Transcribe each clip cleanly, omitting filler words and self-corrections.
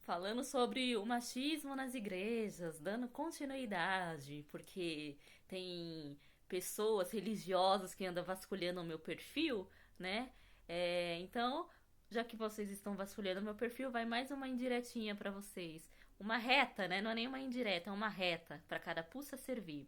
Falando sobre o machismo nas igrejas, dando continuidade, porque tem pessoas religiosas que andam vasculhando o meu perfil, né? Então, já que vocês estão vasculhando o meu perfil, vai mais uma indiretinha pra vocês. Uma reta, né? Não é nem uma indireta, é uma reta para cada pulsa servir.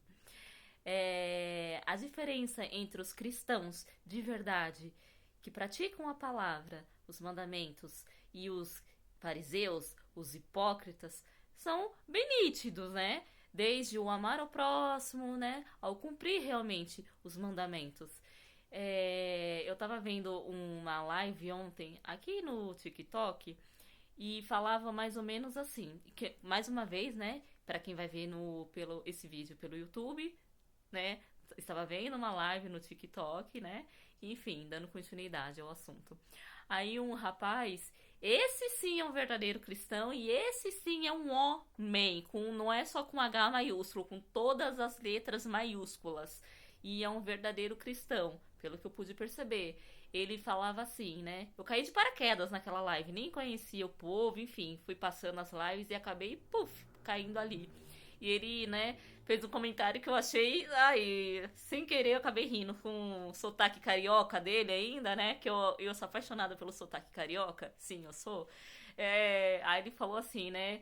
A diferença entre os cristãos de verdade que praticam a palavra, os mandamentos, e os fariseus, os hipócritas, são bem nítidos, né? Desde o amar ao próximo, né? Ao cumprir realmente os mandamentos. Eu tava vendo uma live ontem aqui no TikTok e falava mais ou menos assim, que, mais uma vez, né? Para quem vai ver esse vídeo pelo YouTube, né? Estava vendo uma live no TikTok, né? Enfim, dando continuidade ao assunto. Aí um rapaz, esse sim é um verdadeiro cristão e esse sim é um homem, não é só com H maiúsculo, com todas as letras maiúsculas. E é um verdadeiro cristão, pelo que eu pude perceber. Ele falava assim, né? Eu caí de paraquedas naquela live, nem conhecia o povo, enfim, fui passando as lives e acabei, puf, caindo ali. E ele, né, fez um comentário que eu achei, ai, sem querer eu acabei rindo com o sotaque carioca dele ainda, né, que eu sou apaixonada pelo sotaque carioca, sim, eu sou. Aí ele falou assim, né,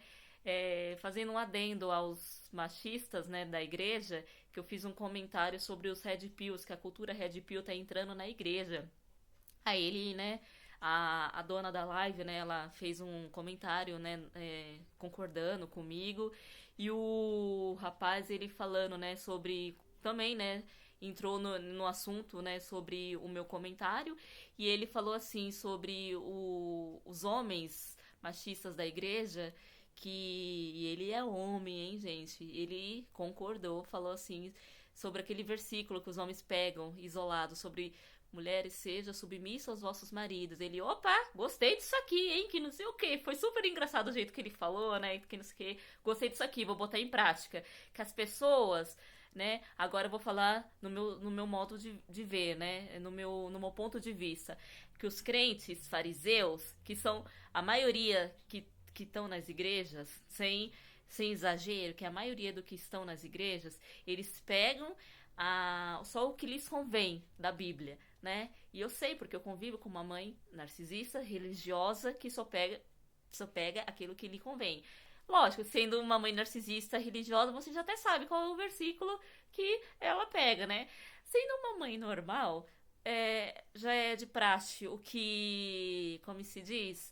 fazendo um adendo aos machistas, né, da igreja, que eu fiz um comentário sobre os Red Pills, que a cultura Red Pill tá entrando na igreja. Aí ele, né, a dona da live, né, ela fez um comentário, né, concordando comigo. E o rapaz, ele falando, né, sobre também, né, entrou no assunto, né, sobre o meu comentário. E ele falou assim sobre os homens machistas da igreja, que ele é homem, hein, gente? Ele concordou, falou assim sobre aquele versículo que os homens pegam isolado sobre mulheres, seja submissa aos vossos maridos. Ele, opa, gostei disso aqui, hein? Que não sei o que. Foi super engraçado o jeito que ele falou, né? Que não sei o que. Gostei disso aqui, vou botar em prática. Que as pessoas, né? Agora eu vou falar no meu modo de ver, né? No meu ponto de vista. Que os crentes fariseus, que são a maioria que estão nas igrejas, sem exagero, que a maioria do que estão nas igrejas, eles pegam só o que lhes convém da Bíblia, né? E eu sei, porque eu convivo com uma mãe narcisista, religiosa, que só pega aquilo que lhe convém. Lógico, sendo uma mãe narcisista religiosa, você já até sabe qual é o versículo que ela pega, né? Sendo uma mãe normal, já é de praxe o que, como se diz,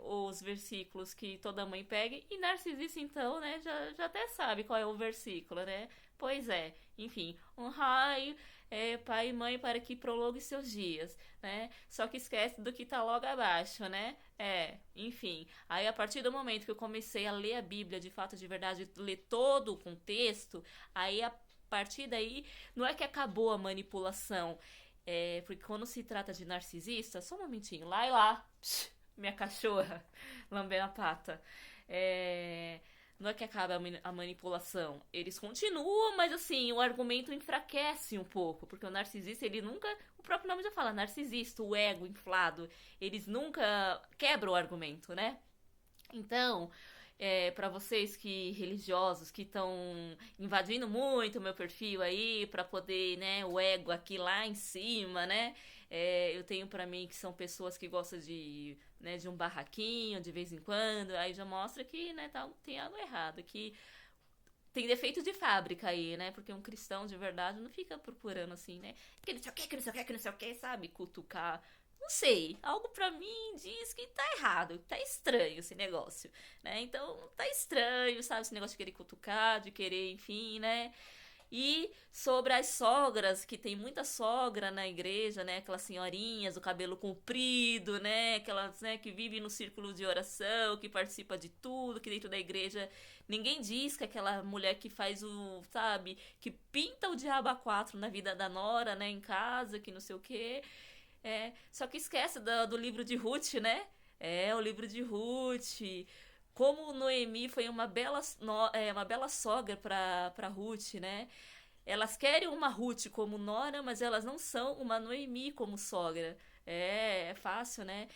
os versículos que toda mãe pega. E narcisista, então, né, já até sabe qual é o versículo, né? Pois é, enfim, um raio, pai e mãe para que prolongue seus dias, né? Só que esquece do que tá logo abaixo, né? Enfim. Aí a partir do momento que eu comecei a ler a Bíblia de fato, de verdade, ler todo o contexto, aí a partir daí não é que acabou a manipulação, porque quando se trata de narcisista, só um momentinho, lá e lá, minha cachorra lambendo a pata. Não é que acaba a manipulação. Eles continuam, mas assim, o argumento enfraquece um pouco. Porque o narcisista, ele nunca. O próprio nome já fala, narcisista, o ego inflado. Eles nunca quebram o argumento, né? Então, para vocês que religiosos que estão invadindo muito o meu perfil aí para poder, né, o ego aqui lá em cima, né? Eu tenho para mim que são pessoas que gostam de, né, de um barraquinho de vez em quando, aí já mostra que, né, tem algo errado, que tem defeito de fábrica aí, né? Porque um cristão de verdade não fica procurando assim, né? Que não sei o que, que não sei o que, que não sei o que, sabe? Cutucar. Não sei, algo pra mim diz que tá errado, tá estranho esse negócio, né? Então tá estranho, sabe? Esse negócio de querer cutucar, de querer, enfim, né? E sobre as sogras, que tem muita sogra na igreja, né? Aquelas senhorinhas, o cabelo comprido, né? Aquelas, né, que vivem no círculo de oração, que participa de tudo, que dentro da igreja ninguém diz que aquela mulher que faz sabe, que pinta o diabo a quatro na vida da nora, né, em casa, que não sei o quê. Só que esquece do livro de Ruth, né? O livro de Ruth. Como Noemi foi uma bela sogra para Ruth, né? Elas querem uma Ruth como nora, mas elas não são uma Noemi como sogra. É fácil, né?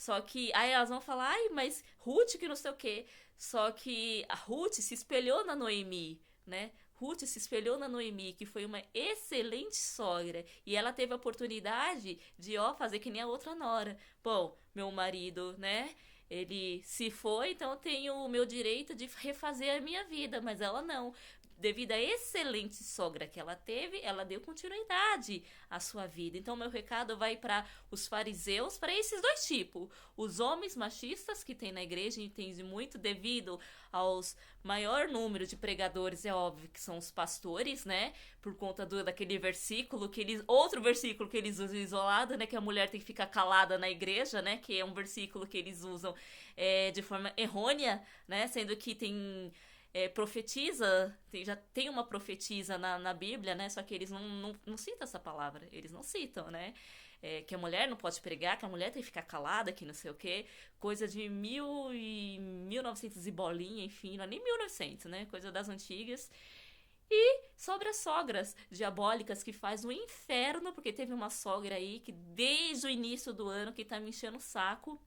Só que aí elas vão falar, ai, mas Ruth que não sei o quê. Só que a Ruth se espelhou na Noemi, né? Ruth se espelhou na Noemi, que foi uma excelente sogra. E ela teve a oportunidade de, ó, fazer que nem a outra nora. Bom, meu marido, né? Ele se foi, então eu tenho o meu direito de refazer a minha vida. Mas ela não. Devido à excelente sogra que ela teve, ela deu continuidade à sua vida. Então, meu recado vai para os fariseus, para esses dois tipos. Os homens machistas que tem na igreja, entende muito, devido aos maior número de pregadores, é óbvio que são os pastores, né? Por conta daquele versículo que eles. Outro versículo que eles usam isolado, né? Que a mulher tem que ficar calada na igreja, né? Que é um versículo que eles usam de forma errônea, né? Sendo que tem profetiza, já tem uma profetisa na Bíblia, né? Só que eles não citam essa palavra, eles não citam, né? Que a mulher não pode pregar, que a mulher tem que ficar calada, que não sei o quê. Coisa de 1900 e bolinha, enfim, não é nem 1900, né? Coisa das antigas. E sobre as sogras diabólicas que faz o inferno, porque teve uma sogra aí que desde o início do ano que tá me enchendo o saco.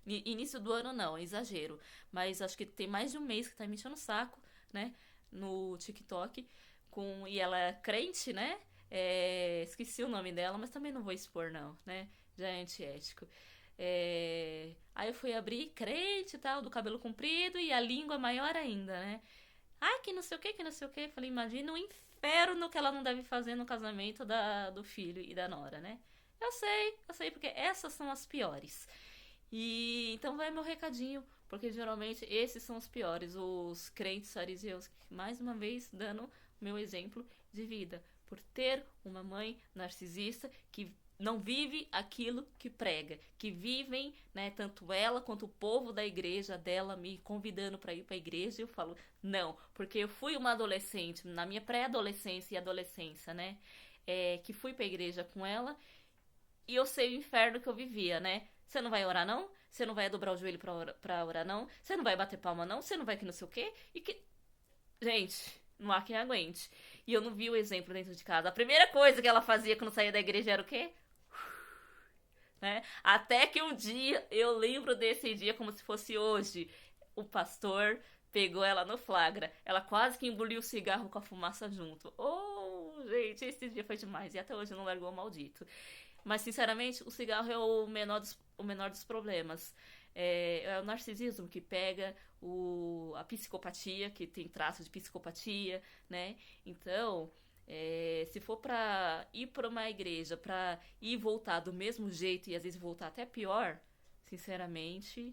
Início do ano não, exagero. Mas acho que tem mais de um mês que tá me enchendo o saco, né? No TikTok. E ela é crente, né? Esqueci o nome dela, mas também não vou expor, não, né? Já é antiético. Aí eu fui abrir crente e tal, do cabelo comprido e a língua maior ainda, né? Ai, que não sei o que, que não sei o que. Falei, imagina o inferno que ela não deve fazer no casamento do filho e da nora, né? Eu sei, porque essas são as piores. E então vai meu recadinho, porque geralmente esses são os piores, os crentes fariseus, mais uma vez dando meu exemplo de vida, por ter uma mãe narcisista que não vive aquilo que prega, que vivem, né, tanto ela quanto o povo da igreja dela me convidando para ir para a igreja, e eu falo, não, porque eu fui uma adolescente, na minha pré-adolescência e adolescência, né, que fui para a igreja com ela, e eu sei o inferno que eu vivia, né? Você não vai orar, não? Você não vai dobrar o joelho pra orar, não? Você não vai bater palma, não? Você não vai que não sei o quê? E que. Gente, não há quem aguente. E eu não vi o exemplo dentro de casa. A primeira coisa que ela fazia quando saía da igreja era o quê? Né? Até que um dia, eu lembro desse dia como se fosse hoje, o pastor pegou ela no flagra. Ela quase que engoliu o cigarro com a fumaça junto. Oh, gente, esse dia foi demais. E até hoje não largou o maldito. Mas, sinceramente, o cigarro é o menor dos problemas. É o narcisismo que pega a psicopatia, que tem traços de psicopatia, né? Então, se for pra ir pra uma igreja, pra ir e voltar do mesmo jeito e às vezes voltar até pior, sinceramente,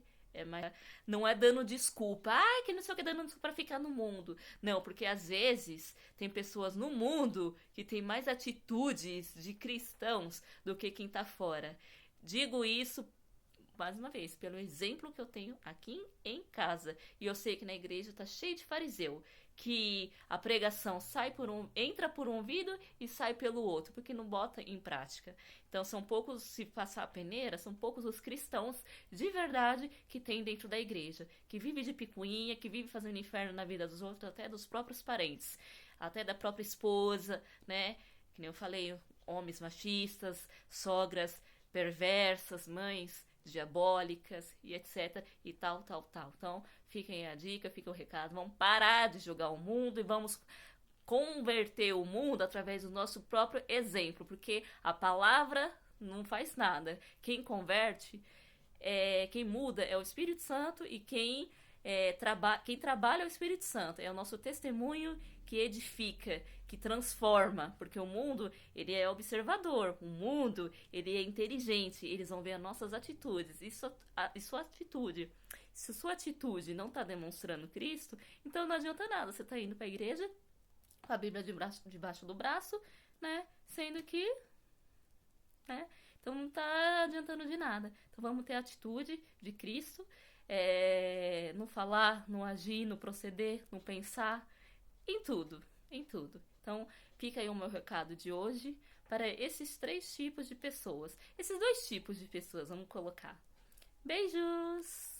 não é dando desculpa. Ah, que não sei o que, dando desculpa pra ficar no mundo. Não, porque às vezes tem pessoas no mundo que tem mais atitudes de cristãos do que quem tá fora. Digo isso, mais uma vez, pelo exemplo que eu tenho aqui em casa. E eu sei que na igreja tá cheio de fariseu. Que a pregação entra por um ouvido e sai pelo outro, porque não bota em prática. Então são poucos, se passar a peneira, são poucos os cristãos de verdade que tem dentro da igreja, que vive de picuinha, que vive fazendo inferno na vida dos outros, até dos próprios parentes, até da própria esposa, né? Que nem eu falei, homens machistas, sogras perversas, mães diabólicas e etc. E tal, tal, tal. Então, fiquem a dica, fica o recado. Vamos parar de julgar o mundo e vamos converter o mundo através do nosso próprio exemplo, porque a palavra não faz nada. Quem converte, quem muda é o Espírito Santo e quem trabalha é o Espírito Santo. É o nosso testemunho que edifica, que transforma, porque o mundo ele é observador, o mundo ele é inteligente, eles vão ver as nossas atitudes e sua atitude. Se sua atitude não está demonstrando Cristo, então não adianta nada. Você está indo para a igreja com a Bíblia debaixo do braço, né? Sendo que, né? Então não está adiantando de nada. Então vamos ter a atitude de Cristo, no falar, no agir, no proceder, no pensar, em tudo, em tudo. Então fica aí o meu recado de hoje para esses 3 tipos de pessoas. Esses 2 tipos de pessoas, vamos colocar. Beijos!